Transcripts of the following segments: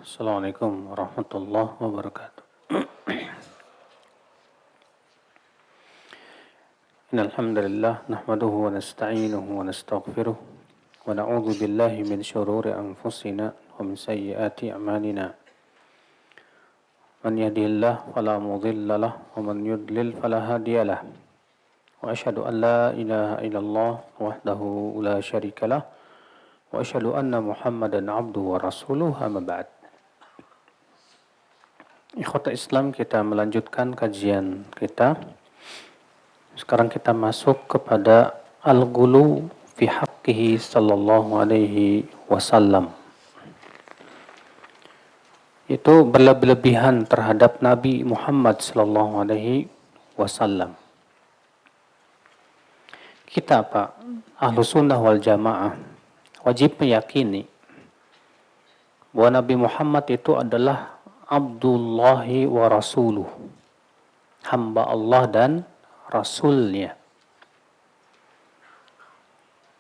Assalamualaikum warahmatullahi wabarakatuh. Innal hamdalillah nahmaduhu wa nasta'inuhu wa nastaghfiruh wa na'udzu billahi min shururi anfusina wa min sayyiati a'malina. Man yahdihillahu fala mudilla lahu wa man yudlil fala hadiya lahu. Wa asyhadu an la ilaha illallah wahdahu la syarika lahu wa asyhadu anna Muhammadan 'abduhu wa rasuluhu amma ba'd. Ikhwata Islam, kita melanjutkan kajian kita. Sekarang kita masuk kepada al-ghulu fi haqqihi sallallahu alaihi wasallam. Itu berlebihan terhadap Nabi Muhammad sallallahu alaihi wasallam. Kita Pak, Ahlus Sunnah wal Jamaah wajib meyakini bahwa Nabi Muhammad itu adalah Abdullahi wa Rasuluh, hamba Allah dan Rasulnya.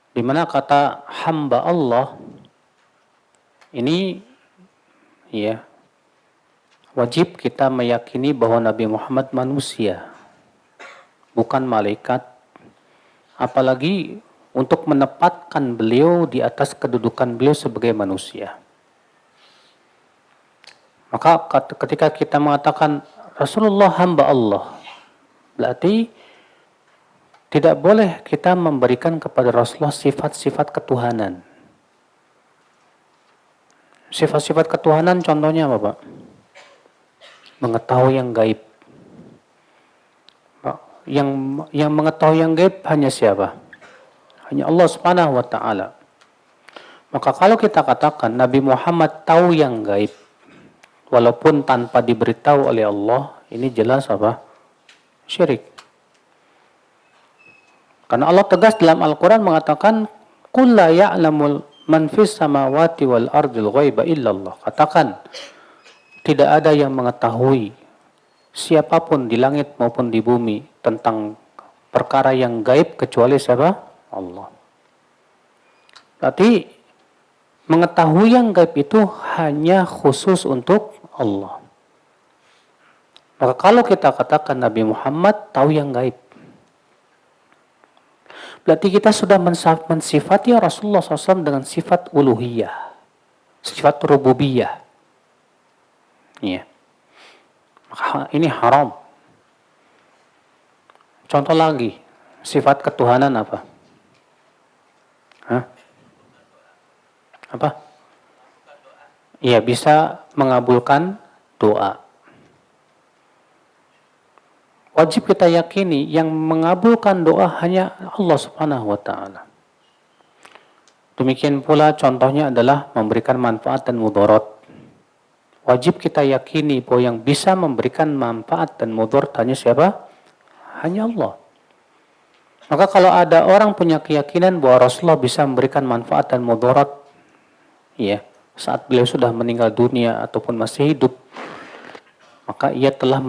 Di mana kata hamba Allah ini ya wajib kita meyakini bahwa Nabi Muhammad manusia, bukan malaikat, apalagi untuk menempatkan beliau di atas kedudukan beliau sebagai manusia. Maka ketika kita mengatakan Rasulullah hamba Allah, berarti tidak boleh kita memberikan kepada Rasulullah sifat-sifat ketuhanan. Sifat-sifat ketuhanan contohnya apa, Pak? Mengetahui yang gaib. Yang mengetahui yang gaib hanya siapa? Hanya Allah Subhanahu wa taala. Maka kalau kita katakan Nabi Muhammad tahu yang gaib walaupun tanpa diberitahu oleh Allah, ini jelas apa? Syirik. Karena Allah tegas dalam Al-Quran mengatakan, "Qul la ya'lamul man fis samawati wal ardil ghaiba illallah." Katakan, tidak ada yang mengetahui siapapun di langit maupun di bumi tentang perkara yang gaib kecuali siapa? Allah. Berarti mengetahui yang gaib itu hanya khusus untuk Allah. Maka kalau kita katakan Nabi Muhammad tahu yang gaib, berarti kita sudah mensifati Rasulullah SAW dengan sifat uluhiyah, sifat rububiyah. Ya. Maka ini haram. Contoh lagi, sifat ketuhanan apa? Apa? Iya, bisa mengabulkan doa. Wajib kita yakini yang mengabulkan doa hanya Allah Subhanahu wa taala. Demikian pula contohnya adalah memberikan manfaat dan mudarat. Wajib kita yakini bahwa yang bisa memberikan manfaat dan mudarat hanya siapa? Hanya Allah. Maka kalau ada orang punya keyakinan bahwa Rasulullah bisa memberikan manfaat dan mudarat, ya, saat beliau sudah meninggal dunia ataupun masih hidup, maka ia telah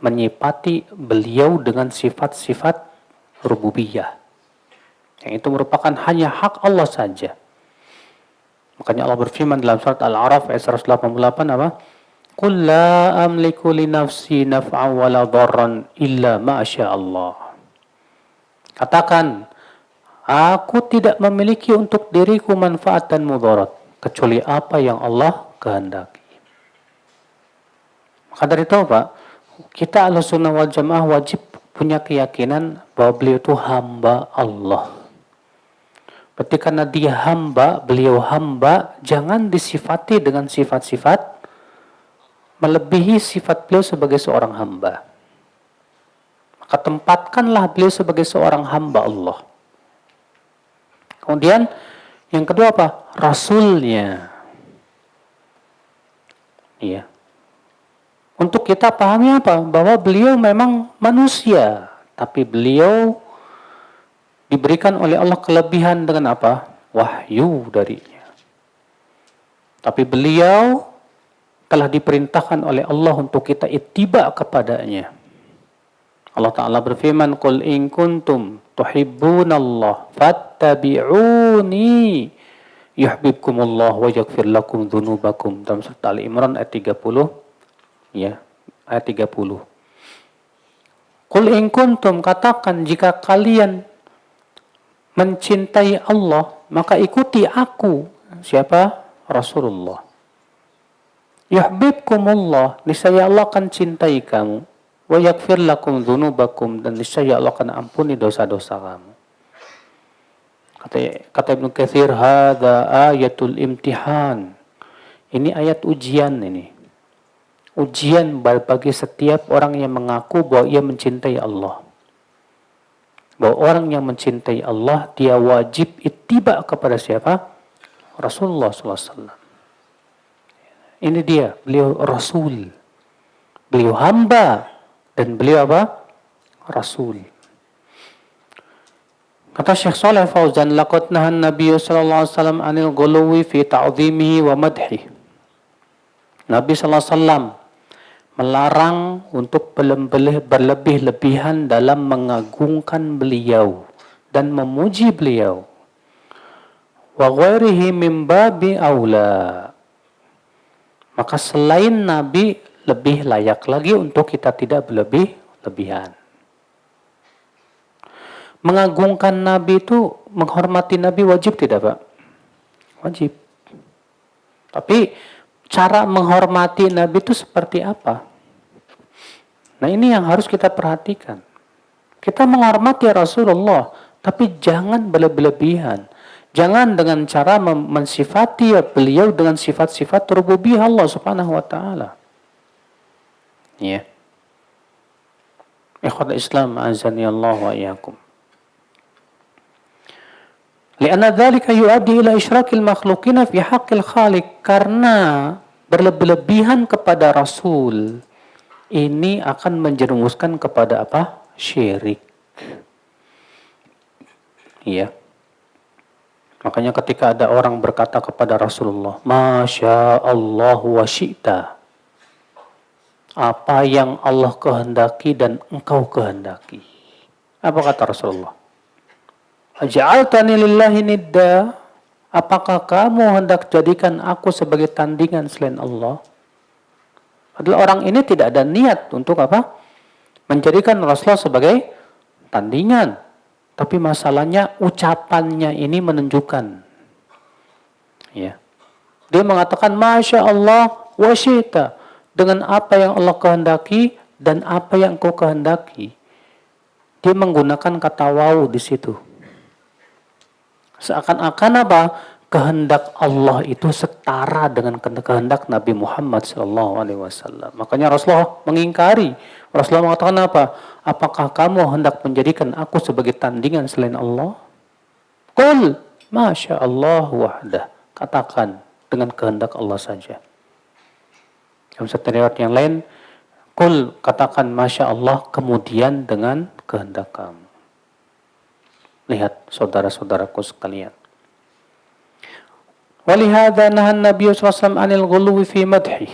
menyifati beliau dengan sifat-sifat rububiyah. Yang itu merupakan hanya hak Allah saja. Makanya Allah berfirman dalam surat Al-A'raf ayat 188 apa? "Qul la amliku li nafsi naf'an wa la dharran illa ma syaa Allah." Katakan, aku tidak memiliki untuk diriku manfaat dan mudarat kecuali apa yang Allah kehendaki. Maka dari itu Pak, kita Ahlus Sunnah wal Jamaah wajib punya keyakinan bahwa beliau itu hamba Allah. Berarti karena dia hamba, beliau hamba, jangan disifati dengan sifat-sifat melebihi sifat beliau sebagai seorang hamba. Maka tempatkanlah beliau sebagai seorang hamba Allah. Kemudian yang kedua apa? Rasulnya. Iya. Untuk kita pahami apa? Bahwa beliau memang manusia, tapi beliau diberikan oleh Allah kelebihan dengan apa? Wahyu darinya. Tapi beliau telah diperintahkan oleh Allah untuk kita ittiba kepadanya. Allah Ta'ala berfirman, "Qul in kuntum tuhibbunallah fattabi'uni Yuhibbukumullah wa yaghfir lakum dzunubakum. Dalam surat Ali Imran ayat 30, ya, ayat 30. Qul in kuntum, katakan jika kalian mencintai Allah, maka ikuti aku. Siapa? Rasulullah. Yuhibbukumullah, niscaya Allah akan cintai kamu. Wa yaghfir lakum dzunubakum, dan niscaya Allah akan ampuni dosa-dosa kamu. Kata Ibnu Katsir, hadza ayatul imtihan. Ini ayat ujian ini. Ujian bagi setiap orang yang mengaku bahwa ia mencintai Allah. Bahwa orang yang mencintai Allah, dia wajib ittiba kepada siapa? Rasulullah SAW. Ini dia, beliau Rasul. Beliau hamba. Dan beliau apa? Rasul. Kata Syekh Shalih Fauzan, laqad nahan Nabi sallallahu alaihi wasallam anil ghuluwi fi ta'dhimihi wa madhihi. Nabi sallallahu alaihi wasallam melarang untuk berlebih-lebihan dalam mengagungkan beliau dan memuji beliau. Wa ghairihi min babi aula. Maka selain Nabi, lebih layak lagi untuk kita tidak berlebih-lebihan. Mengagungkan Nabi itu, menghormati Nabi wajib tidak, Pak? Wajib. Tapi cara menghormati Nabi itu seperti apa? Nah, ini yang harus kita perhatikan. Kita menghormati Rasulullah, tapi jangan berlebihan. Jangan dengan cara mensifati beliau dengan sifat-sifat rububiyah Allah Subhanahu wa taala. Ya. Ikhwatul Islam, azani Allah wa iyyakum. Lianna dzalika yuaddi ila isyrakil makhluqina fi haqqil khaliq, karena berlebihan kepada Rasul ini akan menjerumuskan kepada apa? Syirik. Iya. Makanya ketika ada orang berkata kepada Rasulullah, Masya Allah wa syi'ta, apa yang Allah kehendaki dan engkau kehendaki. Apa kata Rasulullah? Aja'altani lillahi nidda, apakah kamu hendak jadikan aku sebagai tandingan selain Allah? Padahal orang ini tidak ada niat untuk apa? Menjadikan Rasulullah sebagai tandingan. Tapi masalahnya ucapannya ini menunjukkan. Ya. Dia mengatakan Masya Allah wa syi'ta, dengan apa yang Allah kehendaki dan apa yang kau kehendaki. Dia menggunakan kata waw di situ. Seakan-akan apa? Kehendak Allah itu setara dengan kehendak Nabi Muhammad SAW. Makanya Rasulullah mengingkari. Rasulullah mengatakan apa? Apakah kamu hendak menjadikan aku sebagai tandingan selain Allah? Qul Masya Allah wahdah. Katakan dengan kehendak Allah saja. Dalam satu riwayat yang lain, Qul, katakan Masya Allah kemudian dengan kehendak kamu. Lihat saudara-saudaraku sekalian. Walihada nahan Nabi SAW anil ghuluwi fi madhi.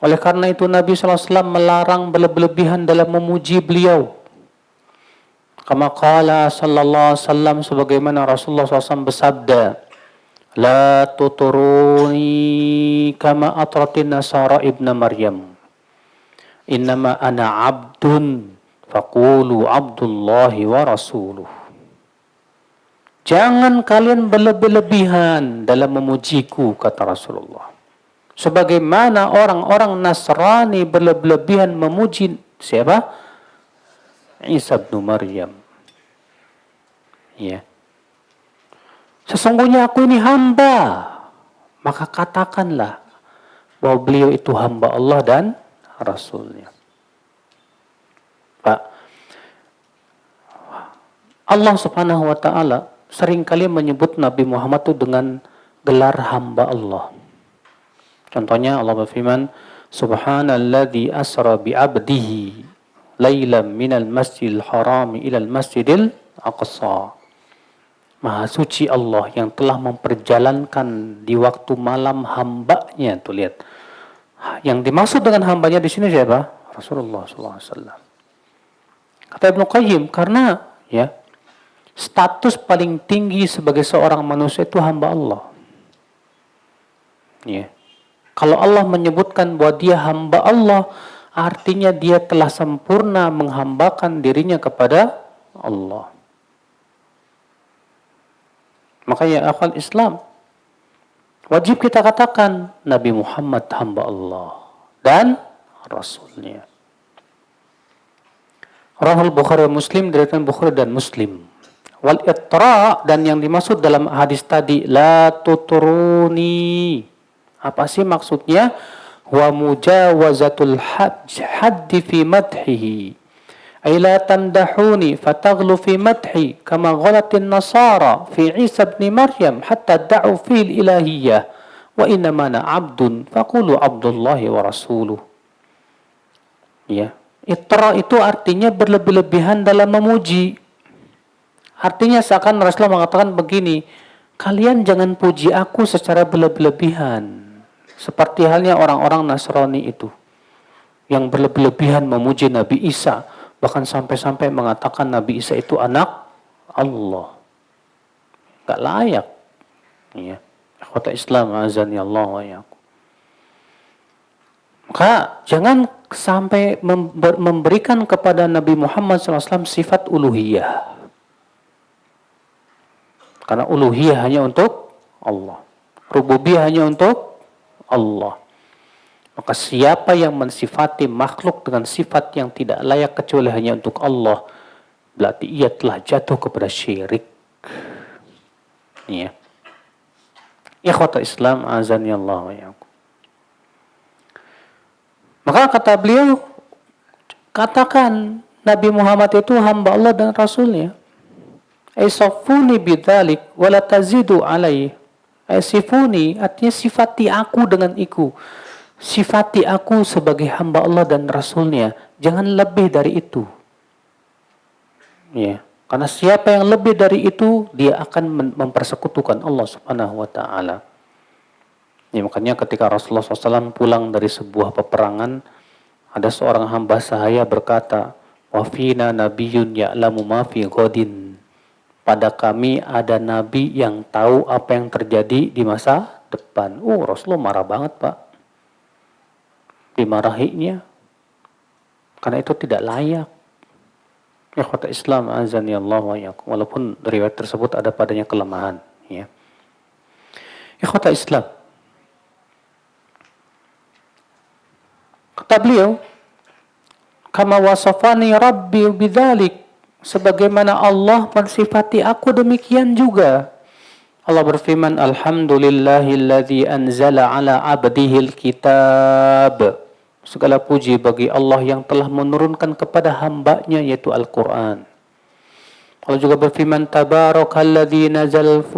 Oleh karena itu Nabi SAW melarang berlebihan dalam memuji beliau. Kama qala sallallahu alaihi wasallam, sebagaimana Rasulullah SAW bersabda, La tuturuni kama atratin nasara ibna Maryam. Innama ana abdun faqulu abdullahi wa rasuluh. Jangan kalian berlebihan dalam memujiku, kata Rasulullah. Sebagaimana orang-orang Nasrani berlebihan memuji siapa? Isa bin Maryam. Ya. Sesungguhnya aku ini hamba. Maka katakanlah bahwa beliau itu hamba Allah dan Rasulnya. Pak, Allah Subhanahu wa ta'ala seringkali menyebut Nabi Muhammad itu dengan gelar hamba Allah. Contohnya Allah berfirman, Subhanalladzi asra bi'abdihi laylan minal masjidil harami ilal masjidil aqsa. Maha suci Allah yang telah memperjalankan di waktu malam hambanya. Tuh lihat. Yang dimaksud dengan hambanya di sini siapa? Rasulullah SAW. Kata Ibnu Qayyim, karena ya Status paling tinggi sebagai seorang manusia itu hamba Allah. Ya. Kalau Allah menyebutkan bahwa dia hamba Allah, artinya dia telah sempurna menghambakan dirinya kepada Allah. Makanya akal Islam, wajib kita katakan Nabi Muhammad hamba Allah dan Rasulnya. Rahul Bukhari Muslim, diriwayatkan Bukhari dan Muslim. Wal itra, dan yang dimaksud dalam hadis tadi, la tuturuni. Apa sih maksudnya? Wa mujawazatul haddi fi madhihi. Ay la tamdahuni fataghlu fi madhi kama ghalatin nasara fi Isa ibn Maryam hatta da'u fil ilahiyah wa innama ana abdun faqulu abdullahi wa rasuluh. Ya, itra itu artinya berlebih-lebihan dalam memuji. Artinya seakan Rasulullah mengatakan begini, kalian jangan puji aku secara berlebih-lebihan. Seperti halnya orang-orang Nasrani itu, yang berlebih-lebihan memuji Nabi Isa. Bahkan sampai-sampai mengatakan Nabi Isa itu anak Allah. Gak layak. Ya. Ikhwata Islam, azani Allah wa iyyakum. Maka jangan sampai memberikan kepada Nabi Muhammad SAW sifat uluhiyah. Karena uluhiyah hanya untuk Allah. Rububiyah hanya untuk Allah. Maka siapa yang mensifati makhluk dengan sifat yang tidak layak kecuali hanya untuk Allah, berarti ia telah jatuh kepada syirik. Ya. Ikhwata Islam, azani Allah wa iyyakum. Maka kata beliau, katakan Nabi Muhammad itu hamba Allah dan Rasulnya. Aisafuni bidzalik wala tazidu alaihi. Aisifuni artinya sifati aku dengan iku. Sifati aku sebagai hamba Allah dan Rasulnya. Jangan lebih dari itu. Ya, karena siapa yang lebih dari itu, dia akan mempersekutukan Allah Subhanahu wa taala. Ya, makanya ketika Rasulullah SAW pulang dari sebuah peperangan, ada seorang hamba sahaya berkata, wa fina nabiyyun ya'lamu ma fi ghadin. Pada kami ada nabi yang tahu apa yang terjadi di masa depan. Rasulullah marah banget, Pak. Dimarahinya. Karena itu tidak layak. Ikhwata Islam, azani Allah wa iyyakum. Walaupun riwayat tersebut ada padanya kelemahan. Ya. Ikhwata Islam. Kata beliau, kama wasafani rabbi bidzalik. Sebagaimana Allah mensifati aku, demikian juga. Allah berfirman, alhamdulillahilladzi anzala ala abdihil kitab. Segala puji bagi Allah yang telah menurunkan kepada hambanya, yaitu Al-Quran. Allah juga berfirman, tabarakalladzi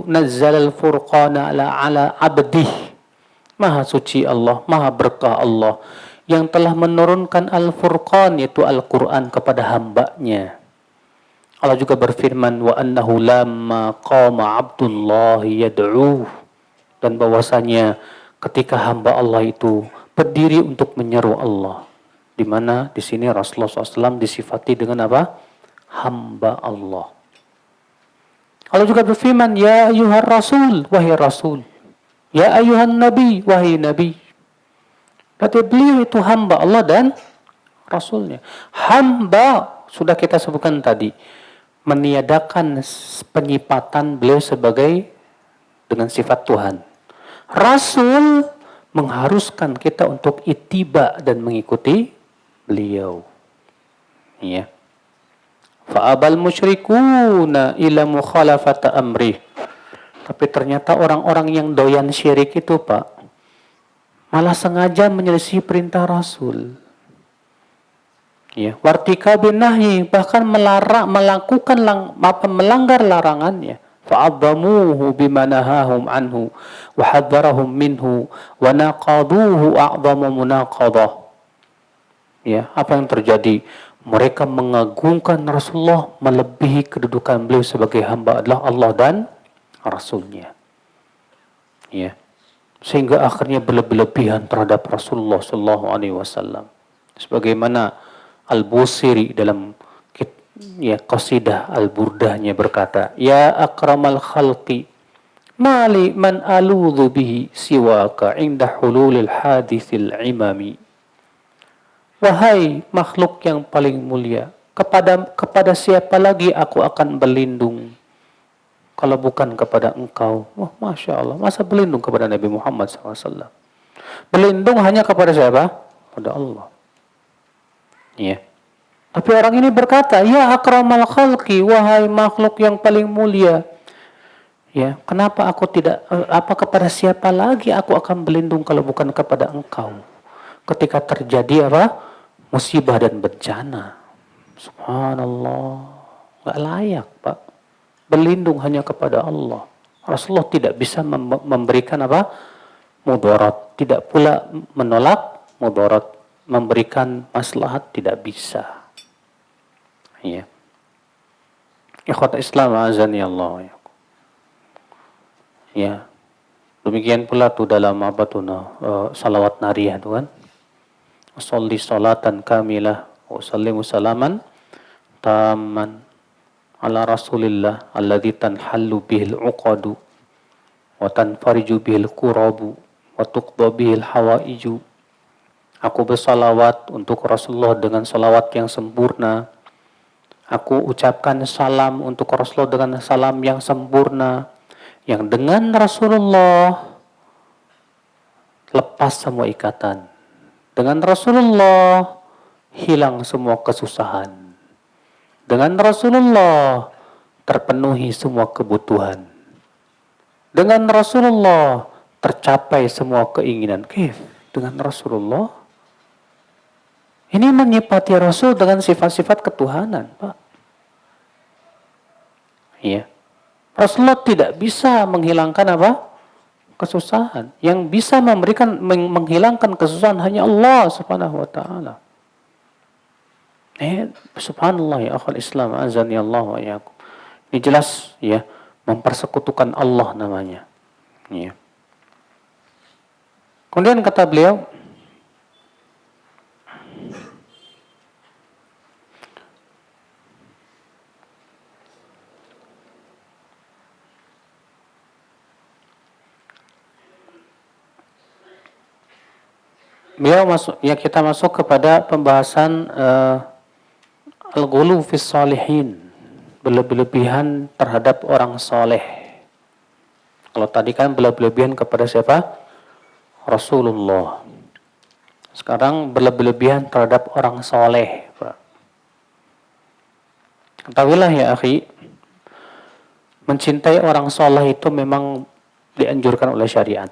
nazzalal furqana ala abdih. Maha suci Allah, maha berkah Allah yang telah menurunkan Al-Furqan, yaitu Al-Quran, kepada hambanya. Allah juga berfirman, wa annahu lamma qama Abdullah yad'u, dan bahwasanya ketika hamba Allah itu berdiri untuk menyeru Allah, di mana di sini Rasulullah SAW disifati dengan apa? Hamba Allah. Allah juga berfirman, ya ayuhar rasul, wahai rasul, ya ayuhan nabi, wahai nabi. Berarti beliau itu hamba Allah dan Rasulnya. Hamba, sudah kita sebutkan tadi, meniadakan penyifatan beliau sebagai dengan sifat Tuhan. Rasul mengharuskan kita untuk ittiba dan mengikuti beliau. Ya. Fa'abal musyrikuna ila mukhalafata amrih. Tapi ternyata orang-orang yang doyan syirik itu, Pak, malah sengaja menyelisih perintah Rasul. Ya, wartika binahi, bahkan melanggar larangannya. Fa'adzamuhu bimanahahum anhu wa hadzarahum minhu wa naqaduhu a'dhamu munaqadah. Ya, apa yang terjadi? Mereka mengagungkan Rasulullah melebihi kedudukan beliau sebagai hamba adalah Allah dan Rasulnya. Ya. Sehingga akhirnya berlebihan terhadap Rasulullah sallallahu alaihi wasallam. Sebagaimana Al-Busiri dalam ya qasidah al-burdahnya berkata, ya akramal khalqi mali man aludhu bihi siwaka inda hululil hadithil imami. Wahai makhluk yang paling mulia, kepada siapa lagi aku akan berlindung kalau bukan kepada engkau? Wah, Masya Allah, masa berlindung kepada Nabi Muhammad SAW? Berlindung hanya kepada siapa? Pada Allah. Ya. Tapi orang ini berkata, ya akramal khalqi, wahai makhluk yang paling mulia. Ya, kenapa aku tidak, apa kepada siapa lagi aku akan berlindung kalau bukan kepada engkau? Ketika terjadi apa? Musibah dan bencana. Subhanallah. Gak layak, Pak. Berlindung hanya kepada Allah. Rasulullah tidak bisa memberikan apa? Mudarat. Tidak pula menolak mudarat. Memberikan maslahat tidak bisa. Ya. Ikhwat Islam azani Allah. Ya. Demikian pula tuh dalam apa tuh salawat nariyah tuh kan. Sholli sholatan kamilah wa sallimu salaman taman ala rasulillah alladzi tanhallu bihil uqadu wa tanfariju bihil kurabu wa tuqda bihil hawaiju. Aku bersalawat untuk Rasulullah dengan salawat yang sempurna. Aku ucapkan salam untuk Rasulullah dengan salam yang sempurna, yang dengan Rasulullah lepas semua ikatan. Dengan Rasulullah hilang semua kesusahan. Dengan Rasulullah terpenuhi semua kebutuhan. Dengan Rasulullah tercapai semua keinginan. Dengan Rasulullah ini menyifati Rasul dengan sifat-sifat ketuhanan, Pak. Iya. Rasulullah tidak bisa menghilangkan apa? Kesusahan. Yang bisa menghilangkan kesusahan hanya Allah Subhanahu wa taala. Subhanallah ya akhul Islam azani Allah wa iyyakum. Ini jelas ya, mempersekutukan Allah namanya. Ya. Kemudian kata beliau, kita masuk kepada pembahasan al-ghulu fis salihin, berlebihan terhadap orang soleh. Kalau tadi kan berlebihan kepada siapa? Rasulullah. Sekarang berlebihan terhadap orang soleh. Ketahuilah ya akhi, mencintai orang soleh itu memang dianjurkan oleh syariat.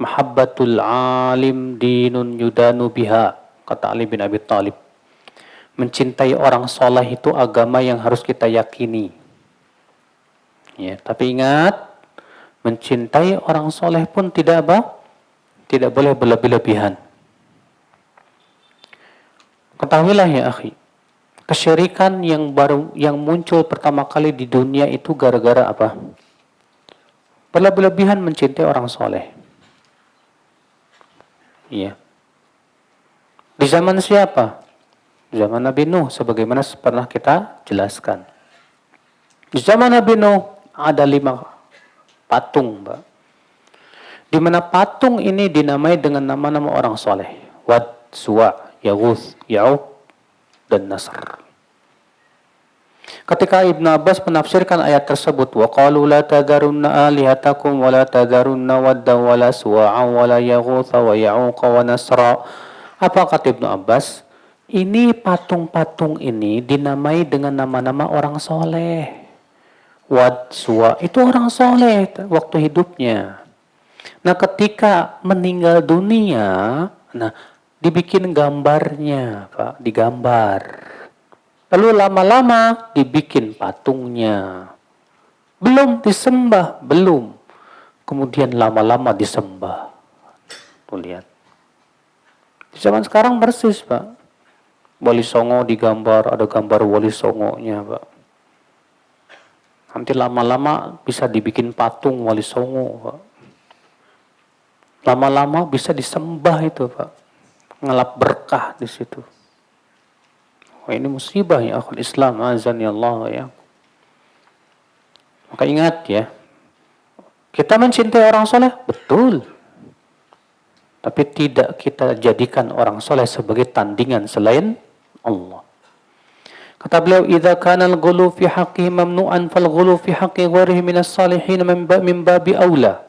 Mahabbatul alim dinun yudanu biha, kata Ali bin Abi Thalib. Mencintai orang soleh itu agama yang harus kita yakini. Ya, tapi ingat, mencintai orang soleh pun tidak boleh berlebih-lebihan. Ketahuilah ya akhi, kesyirikan yang muncul pertama kali di dunia itu gara-gara apa? Berlebihan mencintai orang soleh. Iya. Di zaman siapa? Zaman Nabi Nuh, sebagaimana pernah kita jelaskan. Di zaman Nabi Nuh ada 5 patung, Mbak. Di mana patung ini dinamai dengan nama-nama orang soleh. Wad, Suwa, Yaghuth, Ya'uq, dan Nasr. Ketika Ibn Abbas menafsirkan ayat tersebut, wa qalu la tadarunna alihatakum wa la tadarunna wadda wa la suwa'a wa la yaghutha wa ya'uqa wa nasra. Apa kata Ibn Abbas? Ini patung-patung ini dinamai dengan nama-nama orang soleh. Wad, Suwa, itu orang soleh waktu hidupnya. Nah, ketika meninggal dunia, dibikin gambarnya, Pak, digambar. Lalu lama-lama dibikin patungnya. Belum disembah, belum. Kemudian lama-lama disembah. Tuh lihat. Di zaman sekarang persis, Pak. Wali Songo digambar, ada gambar Wali Songonya, Pak. Nanti lama-lama bisa dibikin patung Wali Songo, Pak. Lama-lama bisa disembah itu, Pak. Ngelap berkah di situ. Wah, ini musibah ya akhul Islam, azan ya Allah ya. Maka ingat ya, kita mencintai orang soleh, betul. Tapi tidak kita jadikan orang soleh sebagai tandingan selain Allah. Kata beliau, "Idza kana al-ghulu fi haqqihi mamnu'an fal-ghulu fi haqqi ghairihi minas salihin min babi aula."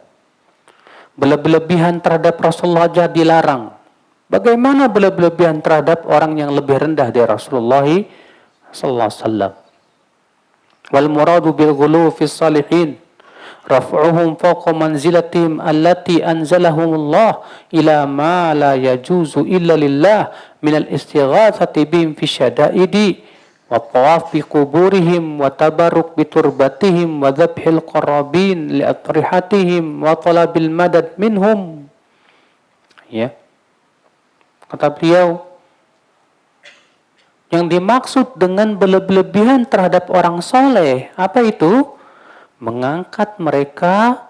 Berlebihan terhadap Rasulullah aja dilarang. Bagaimana berlebihan terhadap orang yang lebih rendah dari Rasulullah sallallahu alaihi wasallam? Wal muradu bil ghulu fi salihin raf'uhum fawqa manzilatihim allati anzalahumullah ila ma la yajuzu illa lillah min al-istighatsati bihim fi syada'idi wa tawaf bi quburihim wa tabarruk bi turbatihim wa dhabhil qarabin li atrihatihim wa talabil madad minhum. Ya. Kata beliau, yang dimaksud dengan berlebihan terhadap orang soleh, apa itu? Mengangkat mereka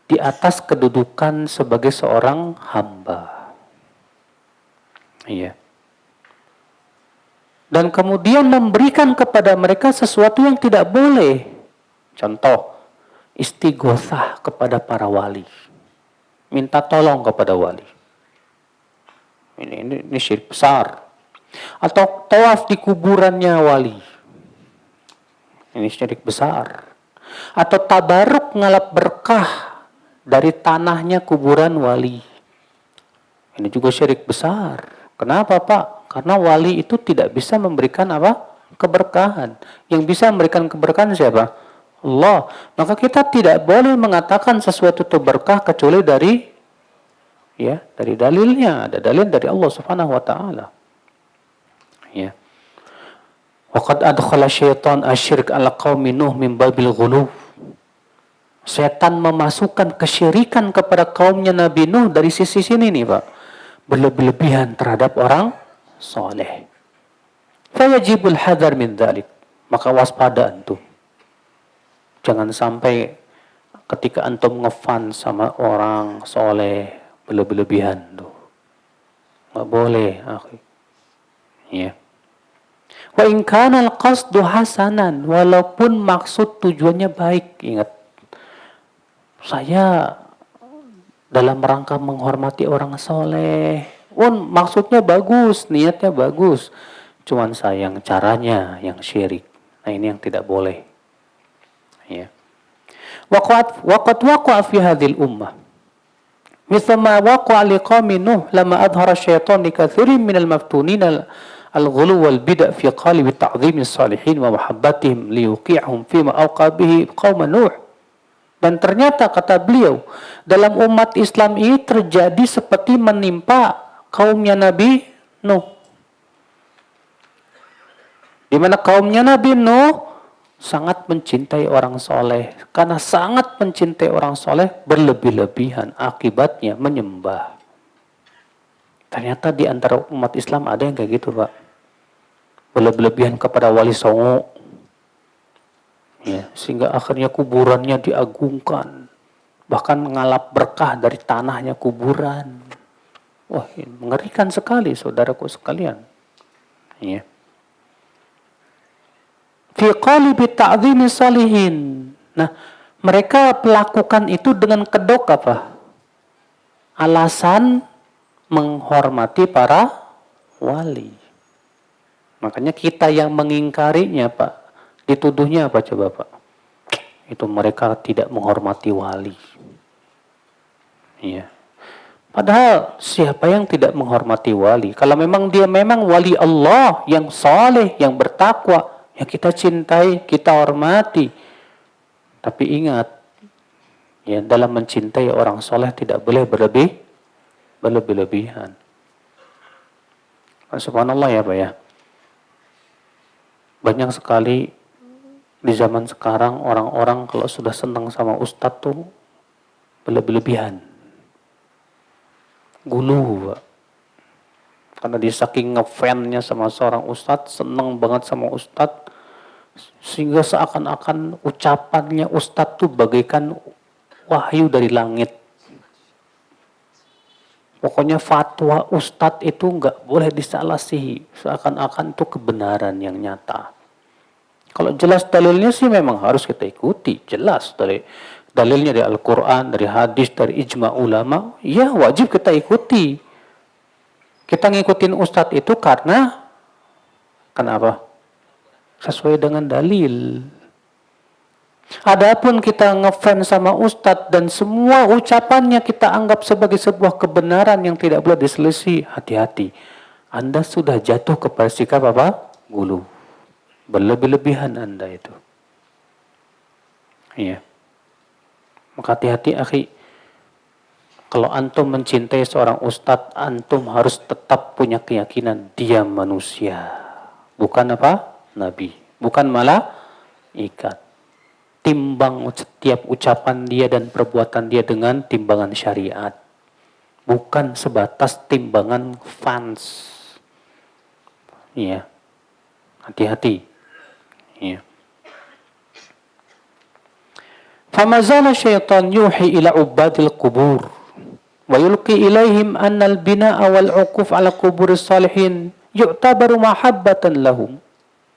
di atas kedudukan sebagai seorang hamba. Iya. Dan kemudian memberikan kepada mereka sesuatu yang tidak boleh. Contoh, istighosah kepada para wali. Minta tolong kepada wali. Ini syirik besar. Atau tawaf di kuburannya wali. Ini syirik besar. Atau tabaruk ngalap berkah dari tanahnya kuburan wali. Ini juga syirik besar. Kenapa, Pak? Karena wali itu tidak bisa memberikan apa? Keberkahan. Yang bisa memberikan keberkahan siapa? Allah. Maka kita tidak boleh mengatakan sesuatu itu berkah kecuali dari dalilnya. Ada dalil dari Allah Subhanahu wa taala. Ya. Waqad adkhala syaitan asyirk ala qaumi Nuh min babil ghulu. Setan memasukkan kesyirikan kepada kaumnya Nabi Nuh dari sisi sini nih, Pak. Berlebihan terhadap orang soleh. Fayajibul hadar min dzalik. Maka waspada antum. Jangan sampai ketika antum ngefan sama orang soleh berlebihan tuh. Nggak boleh, akhi. Ya. Wa in kana al-qasdu hasanan, walaupun maksud tujuannya baik, ingat. Saya dalam rangka menghormati orang soleh. Maksudnya bagus, niatnya bagus. Cuman sayang caranya yang syirik. Nah, ini yang tidak boleh. Ya. Waqad waqa'a fi hadhil ummah. Mithla ma waqa'a liqaumi Nuh lama adhara syaitan li katsirin minal maftunin al-ghulu wal bid'ah fi qalbi ta'dhim as-salihin wa mahabbatihim liyuqi'hum fi ma awqa bihi qaum Nuh. Dan ternyata kata beliau, dalam umat Islam ini terjadi seperti menimpa kaumnya Nabi Nuh. Di mana kaumnya Nabi Nuh sangat mencintai orang soleh. Karena sangat mencintai orang soleh, berlebih-lebihan. Akibatnya menyembah. Ternyata di antara umat Islam ada yang kayak gitu, Pak. Berlebih-lebihan kepada wali songo. Ya, sehingga akhirnya kuburannya diagungkan. Bahkan mengalap berkah dari tanahnya kuburan. Wah, ini mengerikan sekali, saudaraku sekalian. Ya. Fi qalibi ta'dhimi salihin. Nah, mereka melakukan itu dengan kedok apa? Alasan menghormati para wali. Makanya kita yang mengingkarinya, Pak, dituduhnya apa coba, Pak? Itu mereka tidak menghormati wali. Iya. Padahal siapa yang tidak menghormati wali? Kalau memang dia memang wali Allah yang saleh, yang bertakwa, ya kita cintai, kita hormati. Tapi ingat, ya dalam mencintai orang soleh tidak boleh berlebih-lebihan. Subhanallah ya, Pak ya. Banyak sekali di zaman sekarang orang-orang kalau sudah senang sama ustadz tuh berlebih-lebihan. Gulu, Pak. Karena dia saking ngefans-nya sama seorang ustadz, senang banget sama ustadz, sehingga seakan-akan ucapannya ustadz tuh bagaikan wahyu dari langit. Pokoknya fatwa ustadz itu nggak boleh disalahsihi. Seakan-akan itu kebenaran yang nyata. Kalau jelas dalilnya sih memang harus kita ikuti. Jelas dari dalilnya dari Al-Quran, dari hadis, dari ijma ulama. Ya wajib kita ikuti. Kita ngikutin ustadz itu karena kenapa? Sesuai dengan dalil. Adapun kita ngefans sama ustadz dan semua ucapannya kita anggap sebagai sebuah kebenaran yang tidak boleh diselisih, hati-hati. Anda sudah jatuh kepada sikap apa? Gulu. Berlebih-lebihan Anda itu. Iya. Maka hati-hati akhi. Kalau antum mencintai seorang ustadz, antum harus tetap punya keyakinan dia manusia. Bukan apa? Nabi. Bukan malaikat. Timbang setiap ucapan dia dan perbuatan dia dengan timbangan syariat. Bukan sebatas timbangan fans. Iya. Hati-hati. Iya. Famazala syaitan yuhi ila ubadil kubur. Wa yulqi ilaihim anna al-bina'a wal-uquf ala kuburis salihin yu'tabaru mahabbatan lahum.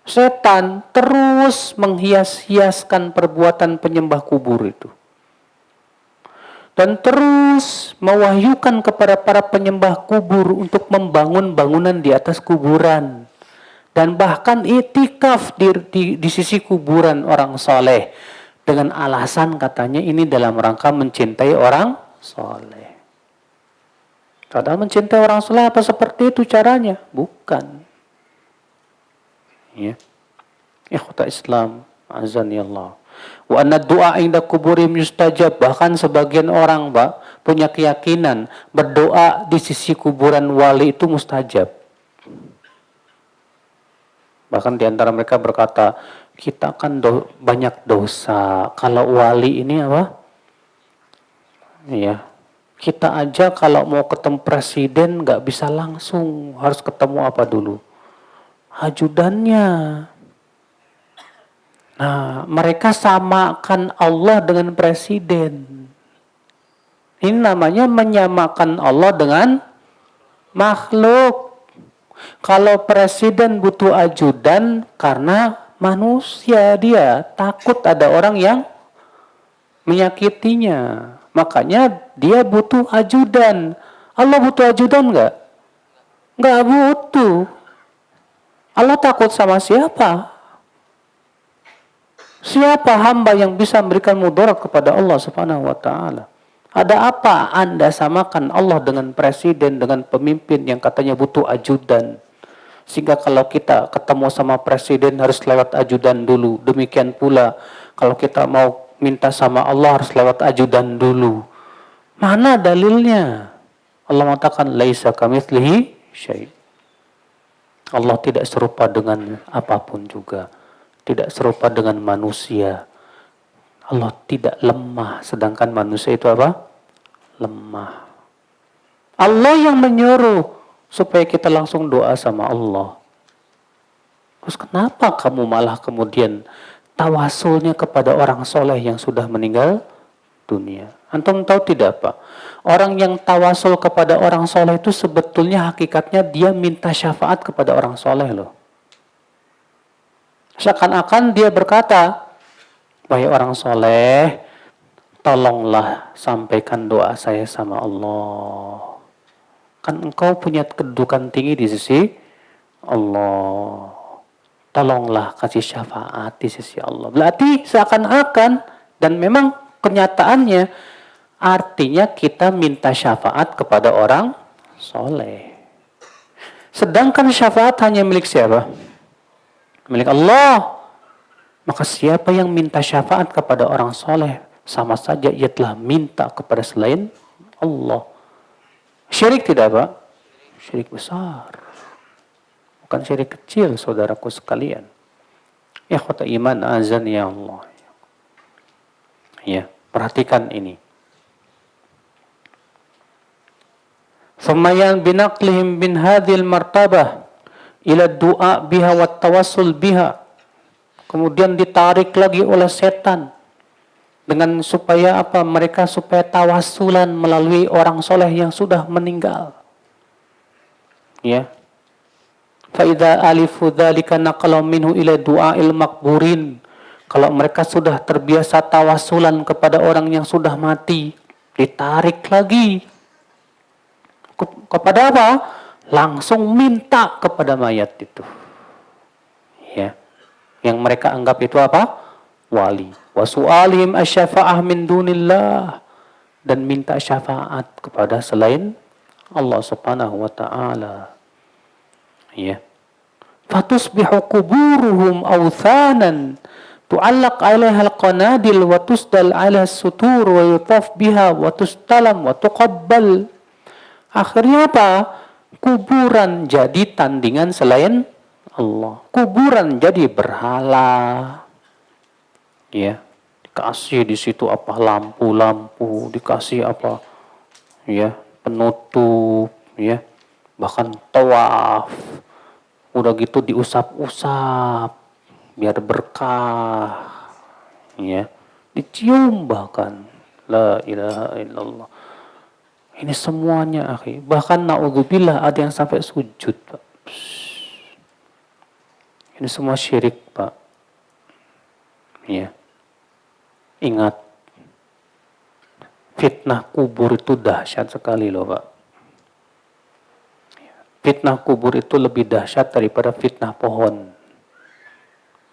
Setan terus menghias-hiaskan perbuatan penyembah kubur itu. Dan terus mewahyukan kepada para penyembah kubur untuk membangun bangunan di atas kuburan. Dan bahkan itikaf di sisi kuburan orang soleh. Dengan alasan katanya ini dalam rangka mencintai orang soleh. Padahal mencintai orang soleh apa seperti itu caranya? Bukan. Ya. Ikhwata Islam, azani Allah. Wa anna du'a inda kuburim yustajab. Bahkan sebagian orang, Pak, punya keyakinan berdoa di sisi kuburan wali itu mustajab. Bahkan di antara mereka berkata, kita kan banyak dosa. Kalau wali ini apa? Iya. Kita aja kalau mau ketemu presiden nggak bisa langsung, harus ketemu apa dulu? Ajudannya. Nah, mereka samakan Allah dengan presiden. Ini namanya menyamakan Allah dengan makhluk. Kalau presiden butuh ajudan karena manusia dia takut ada orang yang menyakitinya. Makanya dia butuh ajudan. Allah butuh ajudan nggak? Nggak butuh. Allah takut sama siapa? Siapa hamba yang bisa memberikan mudarat kepada Allah Subhanahu wa taala? Ada apa Anda samakan Allah dengan presiden, dengan pemimpin yang katanya butuh ajudan? Sehingga kalau kita ketemu sama presiden harus lewat ajudan dulu. Demikian pula kalau kita mau minta sama Allah harus lewat ajudan dulu. Mana dalilnya? Allah mengatakan laisa kamitslihi syai'. Allah tidak serupa dengan apapun juga. Tidak serupa dengan manusia. Allah tidak lemah. Sedangkan manusia itu apa? Lemah. Allah yang menyuruh supaya kita langsung doa sama Allah. Terus kenapa kamu malah kemudian tawasulnya kepada orang soleh yang sudah meninggal dunia? Antum tahu tidak Pak? Orang yang tawasul kepada orang soleh itu sebetulnya hakikatnya dia minta syafaat kepada orang soleh loh. Seakan-akan dia berkata, wahai orang soleh, tolonglah sampaikan doa saya sama Allah. Kan engkau punya kedudukan tinggi di sisi Allah. Tolonglah kasih syafaat di sisi Allah. Berarti seakan-akan, dan memang kenyataannya, artinya kita minta syafaat kepada orang soleh. Sedangkan syafaat hanya milik siapa? Milik Allah. Maka siapa yang minta syafaat kepada orang soleh, sama saja ia telah minta kepada selain Allah. Syirik tidak Pak? Syirik besar. Bukan syirik kecil saudaraku sekalian. Ikhwata iman azan ya Allah. Ya, perhatikan ini. Famayan binaqlihim bin hadhil martabah ila du'a biha wa tawassul biha. Kemudian ditarik lagi oleh setan Dengan supaya apa? Mereka supaya tawasulan melalui orang soleh yang sudah meninggal. Ya. Faida alifu dzalika naqala minhu ila du'ail maqburin. Kalau mereka sudah terbiasa tawasulan kepada orang yang sudah mati, ditarik lagi kepada apa? Langsung minta kepada mayat itu. Ya. Yang mereka anggap itu apa? Wali. Wa su'alihim asy-syafa'ah min dunillah, dan minta syafaat kepada selain Allah Subhanahu wa taala. Ya. Fatusbihu quburuhum awthanan tu'allaq 'alaiha al-qanadil wa tusdal 'ala as-sutur wa yutaf biha wa tustalam wa tuqabbal. Akhirnya apa? Kuburan jadi tandingan selain Allah. Kuburan jadi berhala. Ya, dikasih di situ apa? Lampu-lampu, dikasih apa? Ya, penutup, ya. Bahkan tawaf. Udah gitu diusap-usap biar berkah. Ya, dicium bahkan. La ilaha illallah. Ini semuanya, akhi. Bahkan naudzubillah ada yang sampai sujud, Pak. Ini semua syirik, Pak. Ya. Ingat, fitnah kubur itu dahsyat sekali loh, Pak. Fitnah kubur itu lebih dahsyat daripada fitnah pohon.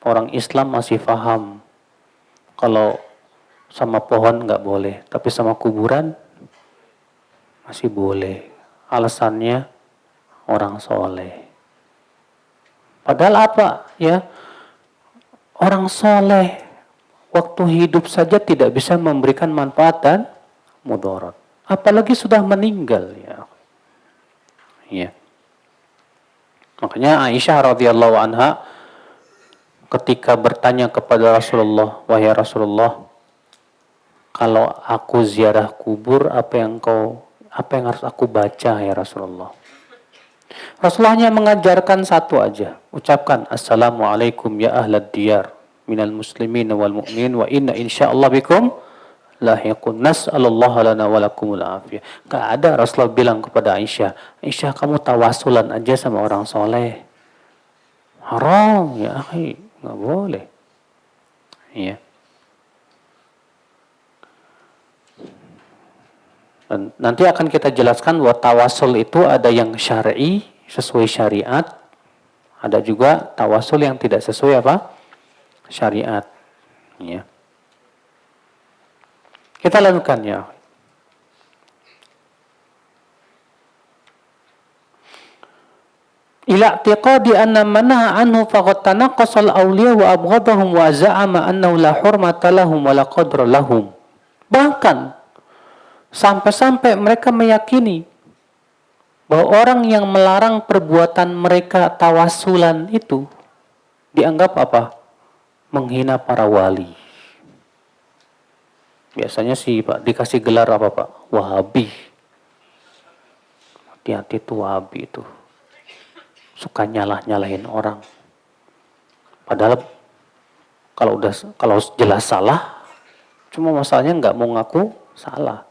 Orang Islam masih paham kalau sama pohon nggak boleh, tapi sama kuburan masih boleh. Alasannya orang soleh. Padahal apa? Ya, orang soleh waktu hidup saja tidak bisa memberikan manfaat dan mudarat. Apalagi sudah meninggal, ya. Ya. Makanya Aisyah radhiyallahu anha ketika bertanya kepada Rasulullah, wahai Rasulullah, kalau aku ziarah kubur, apa yang harus aku baca ya Rasulullah? Rasulullah hanya mengajarkan satu aja, ucapkan assalamualaikum ya ahlad diyar minal muslimin wal mu'min wa inna insyaallah bikum lahiqun nas'alullah lana wa lakumul afiyah. Gak ada Rasulullah bilang kepada Aisyah, Aisyah kamu tawasulan aja sama orang soleh. Haram ya akhi, gak boleh. Ya. Dan nanti akan kita jelaskan bahwa tawasul itu ada yang syar'i sesuai syariat, ada juga tawasul yang tidak sesuai apa? Syariat. Ya. Kita lanjutkan ya. Ila i'tiqadi anna manaha anhu faqad tanaqqasa al-awliya wa abghadahum wa za'ama annahu la hurmata lahum wa la qadra lahum. Bahkan sampai-sampai mereka meyakini bahwa orang yang melarang perbuatan mereka tawasulan itu dianggap apa? Menghina para wali. Biasanya sih Pak dikasih gelar apa Pak? Wahabi. Hati-hati tuh Wahabi itu. Suka nyalah-nyalahin orang. Padahal kalau jelas salah, cuma masalahnya nggak mau ngaku salah.